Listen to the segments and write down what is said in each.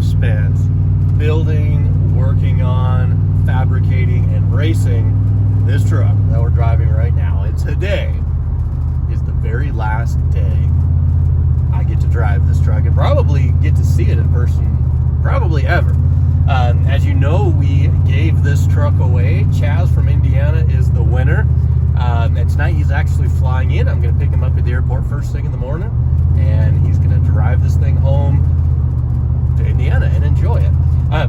have spent building, working on, fabricating, and racing this truck that we're driving right now. And today is the very last day I get to drive this truck and probably get to see it in person, probably ever. As you know, we gave this truck away. Chaz from Indiana is the winner. And tonight he's actually flying in. I'm going to pick him up at the airport first thing in the morning, and he's going to drive this thing home to Indiana and enjoy it.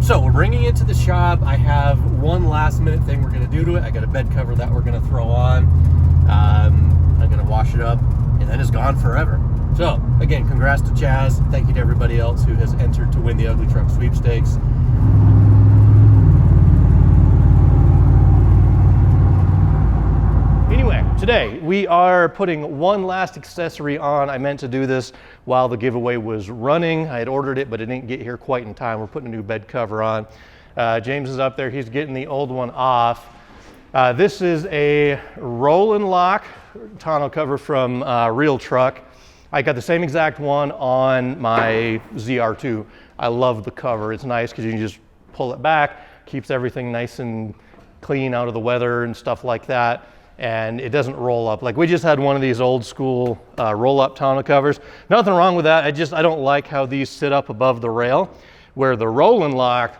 So we're bringing it to the shop. I have one last minute thing we're going to do to it. I got a bed cover that we're going to throw on. I'm going to wash it up, and then it's gone forever. So again, congrats to Chaz. Thank you to everybody else who has entered to win the Ugly Truck Sweepstakes. Anyway, today we are putting one last accessory on. I meant to do this while the giveaway was running. I had ordered it, but it didn't get here quite in time. We're putting a new bed cover on. James is up there. He's getting the old one off. This is a roll and lock tonneau cover from RealTruck. I got the same exact one on my ZR2. I love the cover. It's nice because you can just pull it back, keeps everything nice and clean out of the weather and stuff like that. And it doesn't roll up. Like we just had one of these old school roll up tonneau covers. Nothing wrong with that. I don't like how these sit up above the rail, where the roll and lock,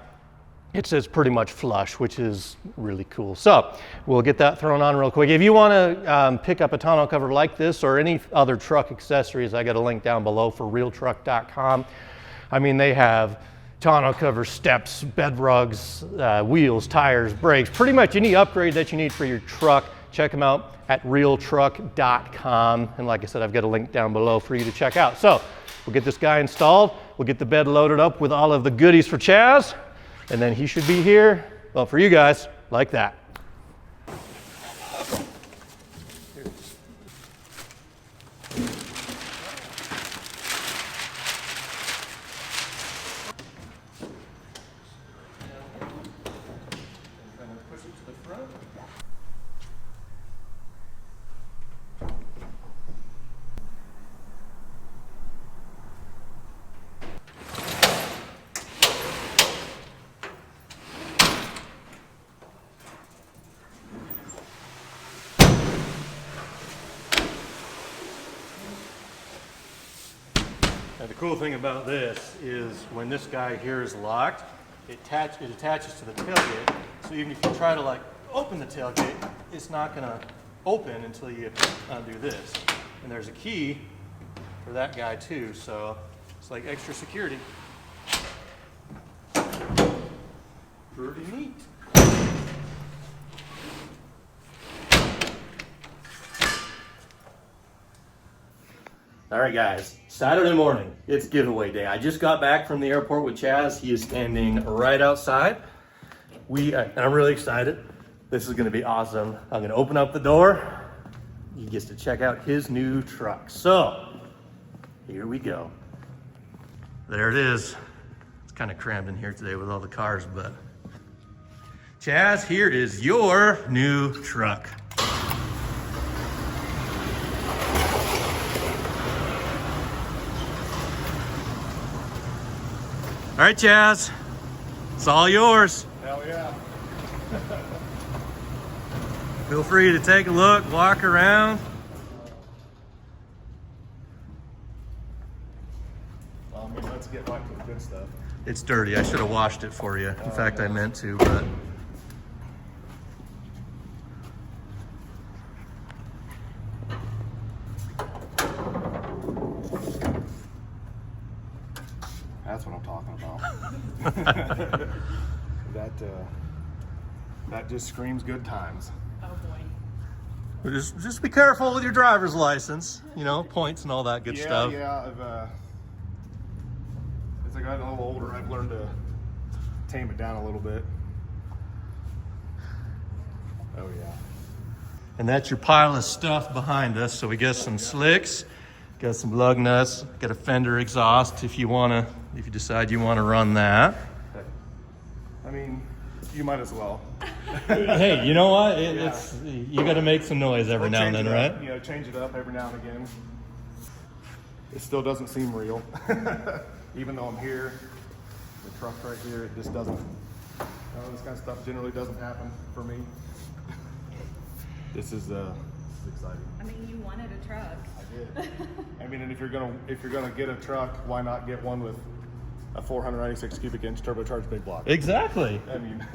it sits pretty much flush, which is really cool. So we'll get that thrown on real quick. If you want to pick up a tonneau cover like this or any other truck accessories, I got a link down below for RealTruck.com. I mean, they have tonneau cover, steps, bed rugs, wheels, tires, brakes, pretty much any upgrade that you need for your truck. Check them out at RealTruck.com. And like I said, I've got a link down below for you to check out. So we'll get this guy installed. We'll get the bed loaded up with all of the goodies for Chaz. And then he should be here, well, for you guys, like that. Now the cool thing about this is when this guy here is locked, it attaches to the tailgate. So even if you try to like open the tailgate, it's not gonna open until you undo this. And there's a key for that guy too, so it's like extra security. Pretty neat. All right, guys, Saturday morning, it's giveaway day. I just got back from the airport with Chaz. He is standing right outside. And I'm really excited. This is gonna be awesome. I'm gonna open up the door. He gets to check out his new truck. So, here we go. There it is. It's kind of crammed in here today with all the cars, but Chaz, here is your new truck. All right, Chaz, it's all yours. Hell yeah. Feel free to take a look, walk around. Well, I mean, let's get back to the good stuff. It's dirty. I should have washed it for you. In fact, I meant to, but. That's what I'm talking about. That just screams good times. Oh boy. Just be careful with your driver's license, you know, points and all that good stuff. Yeah, as I got a little older, I've learned to tame it down a little bit. Oh yeah. And that's your pile of stuff behind us. So we got some slicks, got some lug nuts, got a fender exhaust if you decide you want to run that. I mean, you might as well. Hey, you know what? You got to make some noise every now and then, right? You know, change it up every now and again. It still doesn't seem real, even though I'm here. the truck right here, it just doesn't, this kind of stuff generally doesn't happen for me. This is exciting. I mean, you wanted a truck. I did. I mean, and if you're gonna get a truck, why not get one with a 496 cubic inch turbocharged big block? Exactly. I mean,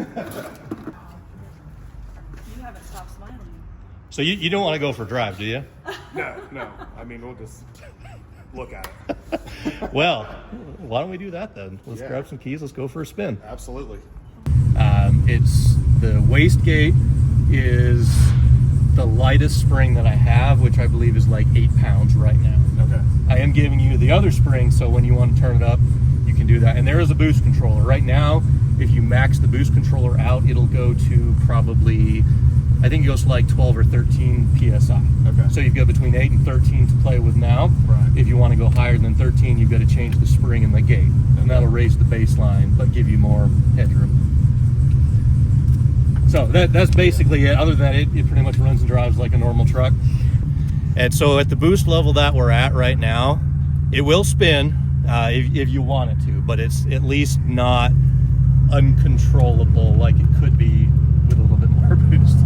You haven't stopped smiling. So you don't want to go for a drive, do you? no. I mean, we'll just look at it. Well, why don't we do that then? Let's Yeah. grab some keys. Let's go for a spin. Absolutely. It's the wastegate is the lightest spring that I have, which I believe is like 8 pounds right now. Okay. I am giving you the other spring, so when you want to turn it up, you can do that. And there is a boost controller. Right now, if you max the boost controller out, it'll go to probably, I think it goes to like 12 or 13 PSI. Okay. So you've got between 8 and 13 to play with now. Right. If you want to go higher than 13, you've got to change the spring in the gate. And that'll raise the baseline, but give you more headroom. So that's basically it. Other than that, it pretty much runs and drives like a normal truck. And so at the boost level that we're at right now, it will spin if you want it to, but it's at least not uncontrollable like it could be with a little bit more boost.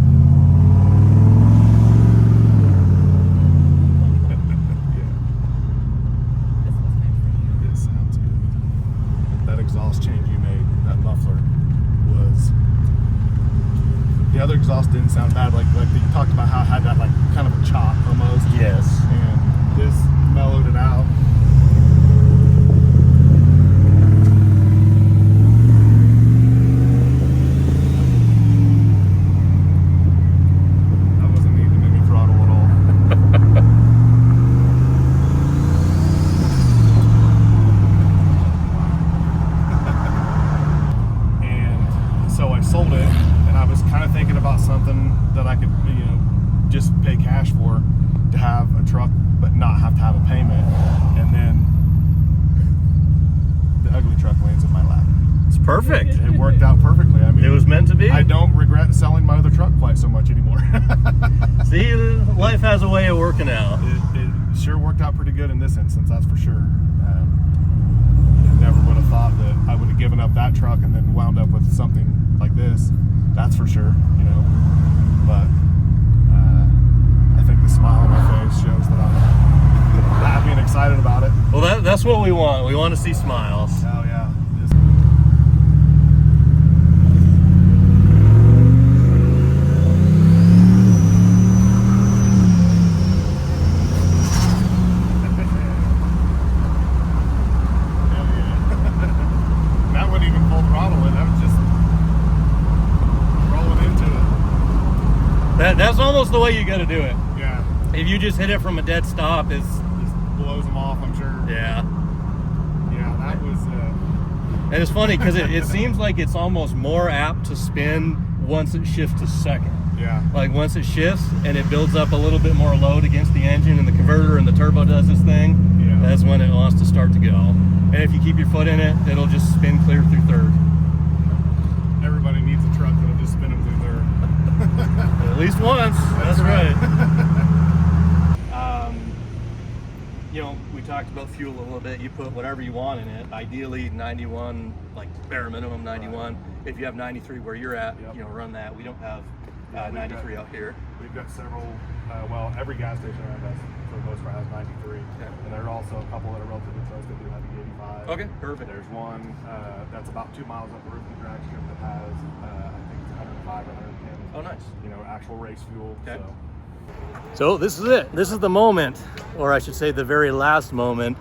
It sounds good. That exhaust change you made, that muffler, was. The other exhaust didn't sound bad. Like you talked about how it had that like kind of a chop almost. Yes. And this mellowed it out. That wasn't needing any throttle at all. And so I sold it, and I was kind of thinking about something that I could, just pay cash for, to have a truck but not have to have a payment. And then the ugly truck lands in my lap. It's perfect. It worked out perfectly. I mean, It was meant to be. I don't regret selling my other truck quite so much anymore. See, life has a way of working out. It sure worked out pretty good in this instance, that's for sure. Never would have thought that I would have given up that truck and then wound up with something like this. That's for sure, But I think the smile on my face shows that I'm happy and excited about it. Well, that's what we want. We want to see smiles. Oh yeah. That wasn't even full throttle. That was just rolling into it. That's almost the way you got to do it. Yeah. If you just hit it from a dead stop, it's Just blows them off, I'm sure. yeah. Yeah, that was. And it's funny because it seems like it's almost more apt to spin once it shifts to second. Yeah. Like once it shifts and it builds up a little bit more load against the engine and the converter and the turbo does this thing, Yeah. that's when it wants to start to go. And if you keep your foot in it, it'll just spin clear through third. Everybody needs a truck that'll just spin them through there. At least once. That's right. We talked about fuel a little bit. You put whatever you want in it. Ideally 91, like bare minimum 91. If you have 93 where you're at, Yep. Run that. We don't have Yeah, we've 93 got- out here. We've got several, every gas station around us for the most part has 93. Okay. And there are also a couple that are relatively close that do have the 85. Okay, perfect. There's one that's about 2 miles up the roof of the drag strip that has, I think it's 105 or 110. Oh, nice. Actual race fuel. Okay. So So this is it. This is the moment, or I should say the very last moment,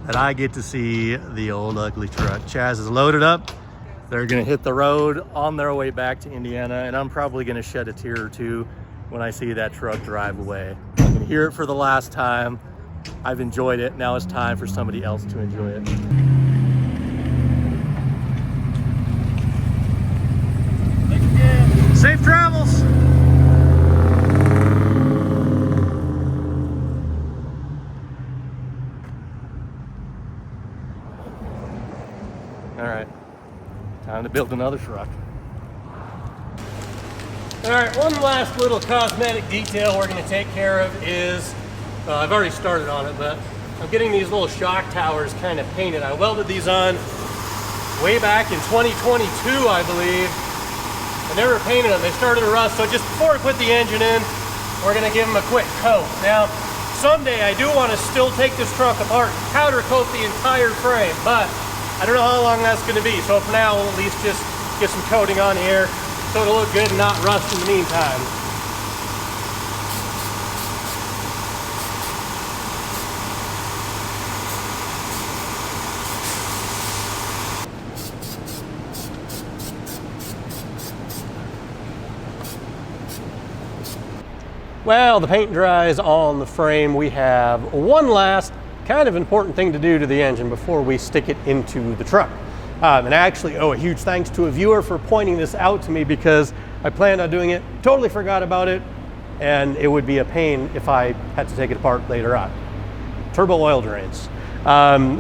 that I get to see the old ugly truck. Chaz is loaded up. They're gonna hit the road on their way back to Indiana, and I'm probably gonna shed a tear or two when I see that truck drive away. I'm gonna hear it for the last time. I've enjoyed it. Now it's time for somebody else to enjoy it. Safe travels. All right, time to build another truck. All right, one last little cosmetic detail we're gonna take care of is, I've already started on it, but I'm getting these little shock towers kind of painted. I welded these on way back in 2022, I believe. I never painted them. They started to rust. So just before we put the engine in, we're gonna give them a quick coat. Now, someday I do want to still take this truck apart, powder coat the entire frame, but I don't know how long that's gonna be. So for now, we'll at least just get some coating on here so it'll look good and not rust in the meantime. Well, the paint dries on the frame. We have one last kind of important thing to do to the engine before we stick it into the truck. And I actually owe a huge thanks to a viewer for pointing this out to me because I planned on doing it, totally forgot about it, and it would be a pain if I had to take it apart later on. Turbo oil drains.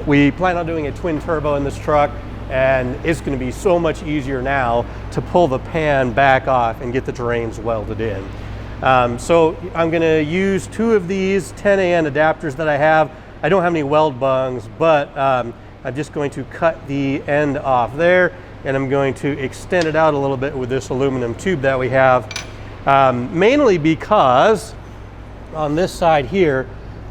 We plan on doing a twin turbo in this truck, and it's going to be so much easier now to pull the pan back off and get the drains welded in. So I'm going to use two of these 10AN adapters that I have. I don't have any weld bungs, but I'm just going to cut the end off there, and I'm going to extend it out a little bit with this aluminum tube that we have, mainly because on this side here,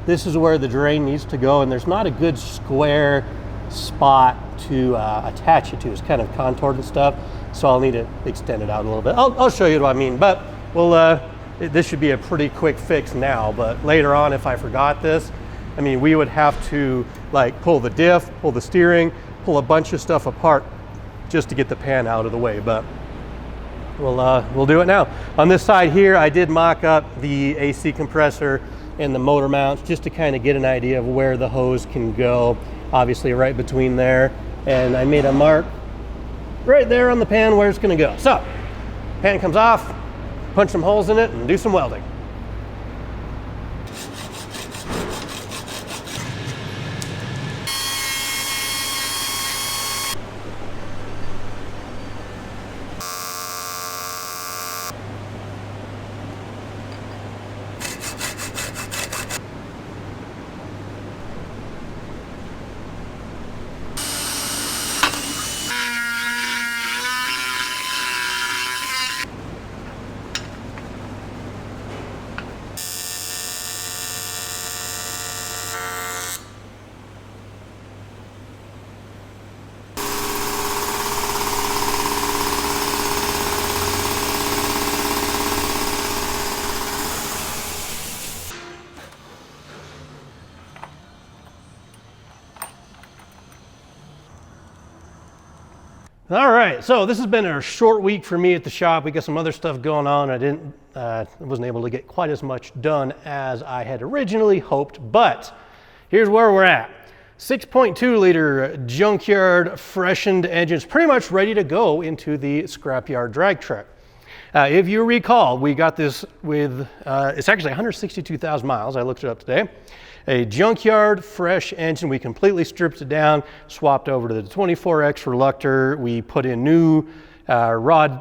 this is where the drain needs to go, and there's not a good square spot to attach it to. It's kind of contoured and stuff, so I'll need to extend it out a little bit. I'll show you what I mean, but we'll this should be a pretty quick fix now, but later on, if I forgot this, I mean, we would have to like pull the diff, pull the steering, pull a bunch of stuff apart just to get the pan out of the way, but we'll do it now. On this side here, I did mock up the AC compressor and the motor mounts just to kind of get an idea of where the hose can go, obviously right between there, and I made a mark right there on the pan where it's gonna go. So, pan comes off, punch some holes in it and do some welding. All right, so this has been a short week for me at the shop. We got some other stuff going on. I wasn't able to get quite as much done as I had originally hoped, but here's where we're at. 6.2 liter junkyard freshened engines, pretty much ready to go into the scrapyard drag truck. If you recall, we got this with, it's actually 162,000 miles. I looked it up today. A junkyard fresh engine. We completely stripped it down, swapped over to the 24X reluctor. We put in new rod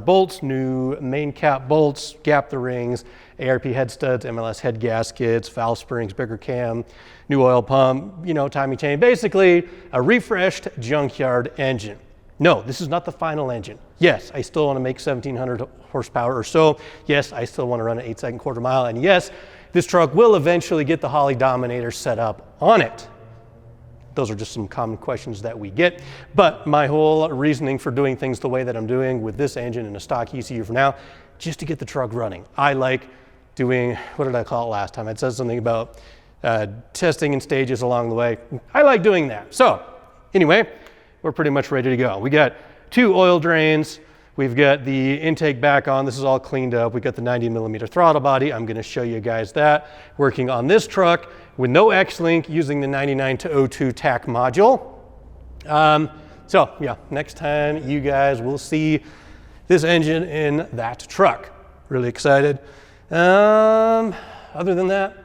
bolts, new main cap bolts, gapped the rings, ARP head studs, MLS head gaskets, valve springs, bigger cam, new oil pump, you know, timing chain. Basically, a refreshed junkyard engine. No, this is not the final engine. Yes, I still want to make 1,700 horsepower or so. Yes, I still want to run an 8-second quarter mile. And yes, this truck will eventually get the Holley Dominator set up on it. Those are just some common questions that we get. But my whole reasoning for doing things the way that I'm doing with this engine and a stock ECU for now, just to get the truck running. I like doing, what did I call it last time? I said something about testing in stages along the way. I like doing that. So anyway, we're pretty much ready to go. We got 2 oil drains. We've got the intake back on. This is all cleaned up. We got the 90mm throttle body. I'm going to show you guys that working on this truck with no X-Link using the 99-02 TAC module. So yeah, next time you guys will see this engine in that truck. Really excited. Other than that,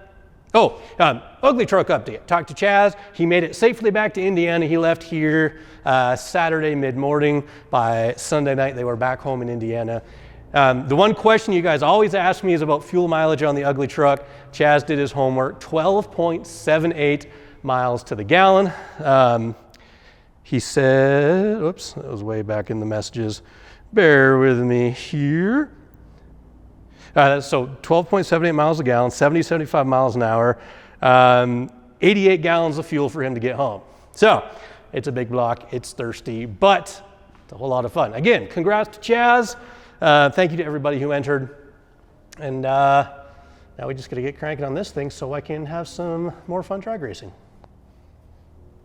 ugly truck update. Talked to Chaz. He made it safely back to Indiana. He left here Saturday mid-morning. By Sunday night, they were back home in Indiana. The one question you guys always ask me is about fuel mileage on the ugly truck. Chaz did his homework, 12.78 miles to the gallon. He said, oops, that was way back in the messages. Bear with me here. So 12.78 miles a gallon, 75 miles an hour, 88 gallons of fuel for him to get home. So it's a big block, it's thirsty, but it's a whole lot of fun. Again, congrats to Chaz. Thank you to everybody who entered. And now we just got to get cranking on this thing so I can have some more fun drag racing.